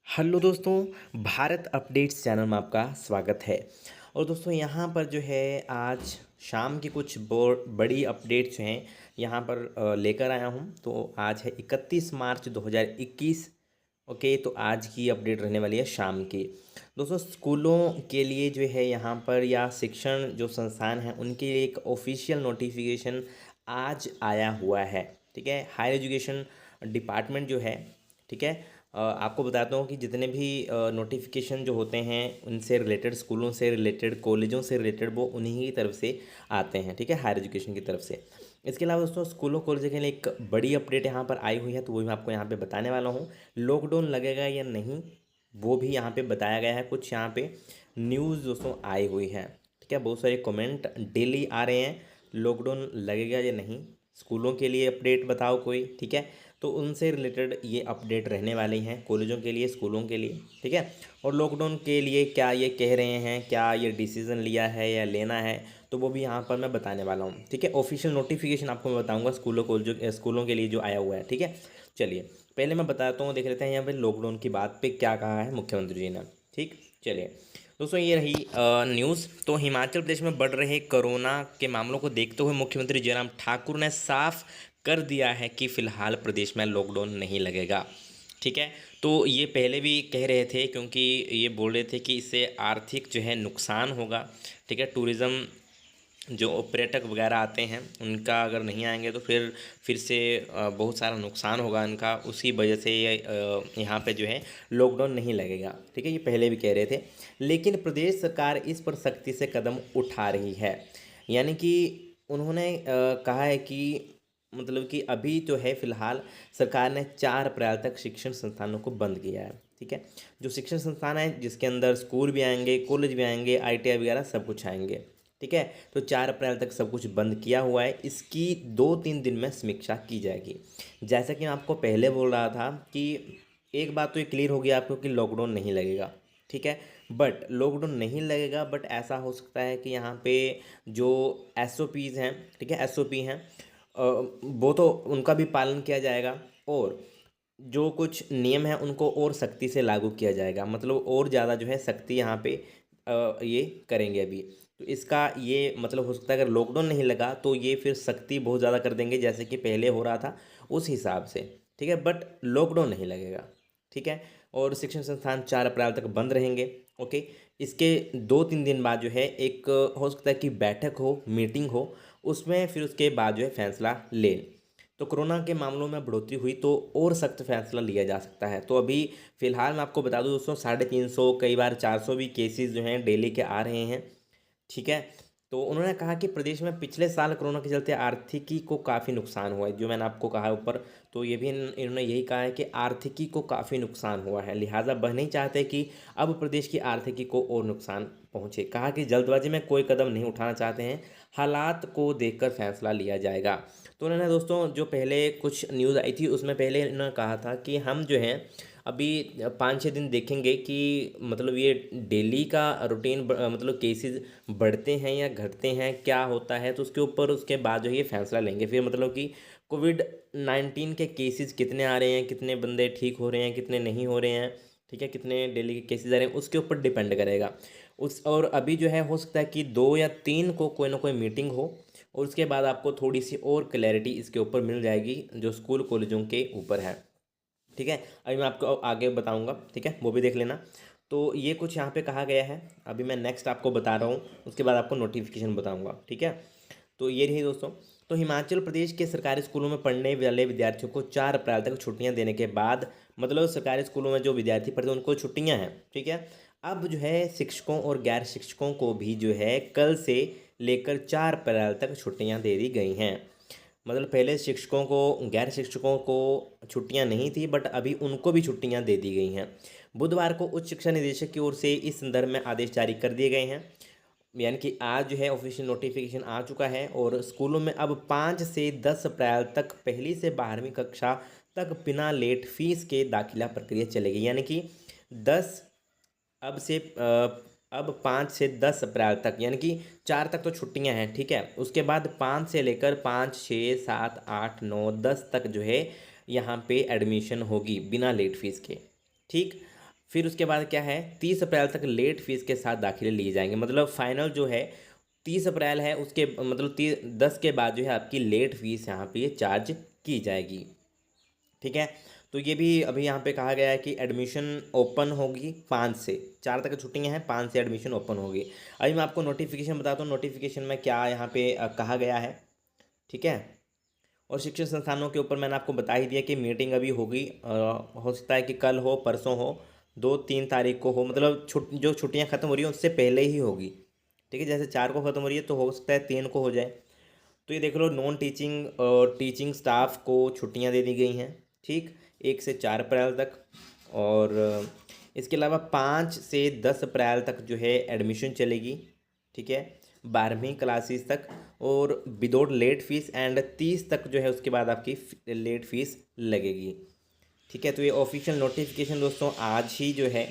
Hello दोस्तों, Bharat updates channel में आपका स्वागत है। और दोस्तों यहाँ पर जो है आज शाम की कुछ बड़ी अपडेट्स जो हैं यहाँ पर लेकर आया हूँ। तो आज है 31 मार्च 2021। ओके, तो आज की अपडेट रहने वाली है शाम की। दोस्तों स्कूलों के लिए जो है यहाँ पर या शिक्षण जो संस्थान हैं उनके लिए एक ऑफिशियल नोटिफिकेशन आज आया हुआ है। ठीक है, हायर एजुकेशन डिपार्टमेंट जो है, ठीक है, आपको बताता हूँ कि जितने भी नोटिफिकेशन जो होते हैं उनसे रिलेटेड, स्कूलों से रिलेटेड, कॉलेजों से रिलेटेड, वो उन्हीं की तरफ से आते हैं। ठीक है, हायर एजुकेशन की तरफ से। इसके अलावा दोस्तों स्कूलों कॉलेजों के लिए एक बड़ी अपडेट यहाँ पर आई हुई है, तो वो भी मैं आपको यहाँ पे बताने वाला हूँ। लॉकडाउन लगेगा या नहीं वो भी यहाँ पे बताया गया है। कुछ यहाँ पे न्यूज़ दोस्तों आई हुई है। ठीक है, बहुत सारे कमेंट डेली आ रहे हैं, लॉकडाउन लगेगा या नहीं, स्कूलों के लिए अपडेट बताओ कोई। ठीक है, तो उनसे रिलेटेड ये अपडेट रहने वाली हैं, कॉलेजों के लिए, स्कूलों के लिए। ठीक है, और लॉकडाउन के लिए क्या ये कह रहे हैं, क्या ये डिसीज़न लिया है या लेना है, तो वो भी यहाँ पर मैं बताने वाला हूँ। ठीक है, ऑफिशियल नोटिफिकेशन आपको मैं बताऊँगा स्कूलों कॉलेजों स्कूलों के लिए जो आया हुआ है। ठीक है, चलिए पहले मैं बताता हूँ, देख लेते हैं यहाँ पे लॉकडाउन की बात पे क्या कहा है मुख्यमंत्री जी ने। ठीक, चलिए दोस्तों ये रही न्यूज़। तो हिमाचल प्रदेश में बढ़ रहे कोरोना के मामलों को देखते हुए मुख्यमंत्री जयराम ठाकुर ने साफ कर दिया है कि फ़िलहाल प्रदेश में लॉकडाउन नहीं लगेगा। ठीक है, तो ये पहले भी कह रहे थे, क्योंकि ये बोल रहे थे कि इससे आर्थिक जो है नुकसान होगा। ठीक है, टूरिज़्म जो पर्यटक वगैरह आते हैं उनका अगर नहीं आएंगे तो फिर से बहुत सारा नुकसान होगा इनका, उसी वजह से ये यहाँ पे जो है लॉकडाउन नहीं लगेगा। ठीक है, ये पहले भी कह रहे थे, लेकिन प्रदेश सरकार इस पर सख्ती से कदम उठा रही है। यानी कि उन्होंने कहा है कि मतलब कि अभी जो है फ़िलहाल सरकार ने 4 अप्रैल तक शिक्षण संस्थानों को बंद किया है। ठीक है, जो शिक्षण संस्थान है जिसके अंदर स्कूल भी आएंगे, कॉलेज भी आएंगे, आईटीआई वगैरह सब कुछ आएंगे। ठीक है, तो 4 अप्रैल तक सब कुछ बंद किया हुआ है। इसकी 2-3 दिन में समीक्षा की जाएगी। जैसा कि मैं आपको पहले बोल रहा था कि एक बात तो ये क्लियर हो गया आपको कि लॉकडाउन नहीं लगेगा। ठीक है, बट लॉकडाउन नहीं लगेगा, बट ऐसा हो सकता है कि यहाँ पे जो एसओपीज़ हैं, ठीक है, एसओपी हैं, वो तो उनका भी पालन किया जाएगा, और जो कुछ नियम हैं उनको और सख्ती से लागू किया जाएगा। मतलब और ज़्यादा जो है सख्ती यहाँ पे ये करेंगे अभी। तो इसका ये मतलब हो सकता है अगर लॉकडाउन नहीं लगा तो ये फिर सख्ती बहुत ज़्यादा कर देंगे, जैसे कि पहले हो रहा था उस हिसाब से। ठीक है, बट लॉकडाउन नहीं लगेगा। ठीक है, और शिक्षण संस्थान 4 अप्रैल तक बंद रहेंगे। ओके, इसके 2-3 दिन बाद जो है एक हो सकता है कि बैठक हो, मीटिंग हो, उसमें फिर उसके बाद जो है फैसला ले। तो कोरोना के मामलों में बढ़ोतरी हुई तो और सख्त फैसला लिया जा सकता है। तो अभी फ़िलहाल मैं आपको बता दूं दोस्तों, 350, कई बार 400 भी केसेस जो हैं डेली के आ रहे हैं। ठीक है, तो उन्होंने कहा कि प्रदेश में पिछले साल कोरोना के चलते आर्थिकी को काफ़ी नुकसान हुआ है, जो मैंने आपको कहा ऊपर। तो ये भी इन्होंने यही कहा है कि आर्थिकी को काफ़ी नुकसान हुआ है, लिहाजा वह नहीं चाहते कि अब प्रदेश की आर्थिकी को और नुकसान पहुंचे। कहा कि जल्दबाजी में कोई कदम नहीं उठाना चाहते हैं, हालात को देखकर फैसला लिया जाएगा। तो उन्होंने दोस्तों जो पहले कुछ न्यूज़ आई थी उसमें पहले इन्होंने कहा था कि हम जो है अभी 5-6 दिन देखेंगे कि मतलब ये डेली का रूटीन मतलब केसेस बढ़ते हैं या घटते हैं, क्या होता है, तो उसके ऊपर उसके बाद जो है ये फैसला लेंगे फिर। मतलब कि कोविड-19 के केसेस कितने आ रहे हैं, कितने बंदे ठीक हो रहे हैं, कितने नहीं हो रहे हैं, ठीक है, कितने डेली के केसेस आ रहे हैं, उसके ऊपर डिपेंड करेगा उस। और अभी जो है हो सकता है कि 2 या 3 को कोई ना कोई मीटिंग हो, और उसके बाद आपको थोड़ी सी और क्लैरिटी इसके ऊपर मिल जाएगी जो स्कूल कॉलेजों के ऊपर है। ठीक है, अभी मैं आपको आगे बताऊंगा। ठीक है, वो भी देख लेना। तो ये कुछ यहाँ पे कहा गया है, अभी मैं नेक्स्ट आपको बता रहा हूँ, उसके बाद आपको नोटिफिकेशन बताऊंगा। ठीक है, तो ये रही दोस्तों। तो हिमाचल प्रदेश के सरकारी स्कूलों में पढ़ने वाले विद्यार्थियों को 4 अप्रैल तक छुट्टियां देने के बाद, मतलब सरकारी स्कूलों में जो विद्यार्थी पढ़ते हैं उनको छुट्टियां हैं। ठीक है, अब जो है शिक्षकों और गैर शिक्षकों को भी जो है कल से लेकर 4 अप्रैल तक छुट्टियां दे दी गई हैं। मतलब पहले शिक्षकों को, गैर शिक्षकों को छुट्टियां नहीं थी, बट अभी उनको भी छुट्टियां दे दी गई हैं। बुधवार को उच्च शिक्षा निदेशक की ओर से इस संदर्भ में आदेश जारी कर दिए गए हैं। यानी कि आज जो है ऑफिशियल नोटिफिकेशन आ चुका है, और स्कूलों में अब 5 से 10 अप्रैल तक पहली से 12वीं कक्षा तक बिना लेट फीस के दाखिला प्रक्रिया चलेगी। यानी कि 10 अब से अब 5 से 10 अप्रैल तक, यानी कि 4 तक तो छुट्टियां हैं। ठीक है, उसके बाद 5 से लेकर 5, 6, 7, 8, 9, 10 तक जो है यहाँ पे एडमिशन होगी बिना लेट फीस के। ठीक, फिर उसके बाद क्या है, 30 अप्रैल तक लेट फीस के साथ दाखिले लिए जाएंगे। मतलब फाइनल जो है 30 अप्रैल है, उसके मतलब 10 के बाद जो है आपकी लेट फीस यहाँ पे चार्ज की जाएगी। ठीक है, तो ये भी अभी यहाँ पे कहा गया है कि एडमिशन ओपन होगी 5 से 4 तक छुट्टियाँ हैं, 5 से एडमिशन ओपन होगी। अभी मैं आपको नोटिफिकेशन बताता हूँ, नोटिफिकेशन में क्या यहाँ पे कहा गया है। ठीक है, और शिक्षण संस्थानों के ऊपर मैंने आपको बता ही दिया कि मीटिंग अभी होगी, हो सकता है कि कल हो, परसों हो, 2-3 तारीख को हो, मतलब जो छुट्टियां ख़त्म हो रही हैं उससे पहले ही होगी। ठीक है, जैसे 4 को ख़त्म हो रही है तो हो सकता है 3 को हो जाए। तो ये देख लो, नॉन टीचिंग टीचिंग स्टाफ को छुट्टियां दे दी गई हैं। ठीक, 1 से 4 अप्रैल तक। और इसके अलावा 5 से 10 अप्रैल तक जो है एडमिशन चलेगी। ठीक है, 12वीं क्लासेस तक, और विदाउट लेट फीस, एंड 30 तक जो है उसके बाद आपकी लेट फीस लगेगी। ठीक है, तो ये ऑफिशियल नोटिफिकेशन दोस्तों आज ही जो है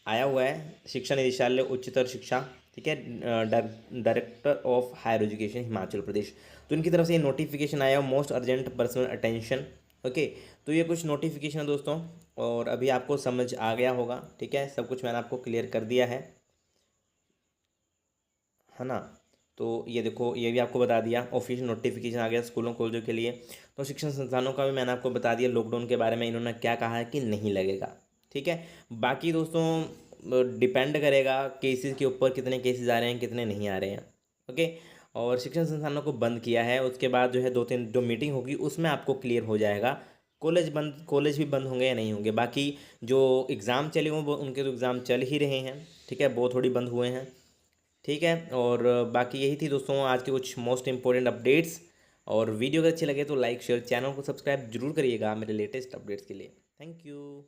आया हुआ है, शिक्षा निदेशालय उच्चतर शिक्षा। ठीक है, director of higher education Himachal Pradesh, तो इनकी तरफ से ये नोटिफिकेशन आया, most urgent personal attention. Okay, तो ये कुछ नोटिफिकेशन है दोस्तों, और अभी आपको समझ आ गया होगा। ठीक है, सब कुछ मैंने आपको क्लियर कर दिया है ना। तो ये देखो, ये भी आपको बता दिया, ऑफिशियल नोटिफिकेशन आ गया स्कूलों कॉलेजों के लिए। तो शिक्षण संस्थानों का भी मैंने आपको बता दिया, लॉकडाउन के बारे में इन्होंने क्या कहा है कि नहीं लगेगा। ठीक है, बाकी दोस्तों डिपेंड करेगा केसेस के ऊपर, कितने केसेस आ रहे हैं कितने नहीं आ रहे हैं। ओके, और शिक्षण संस्थानों को बंद किया है, उसके बाद जो है 2-3 जो मीटिंग होगी उसमें आपको क्लियर हो जाएगा कॉलेज भी बंद होंगे या नहीं होंगे। बाकी जो एग्ज़ाम चले हुए वो उनके तो एग्ज़ाम चल ही रहे हैं। ठीक है, वो थोड़ी बंद हुए हैं। ठीक है, और बाकी यही थी दोस्तों आज के कुछ मोस्ट इंपॉर्टेंट अपडेट्स। और वीडियो अगर अच्छे लगे तो लाइक शेयर, चैनल को सब्सक्राइब जरूर करिएगा मेरे लेटेस्ट अपडेट्स के लिए। Thank you.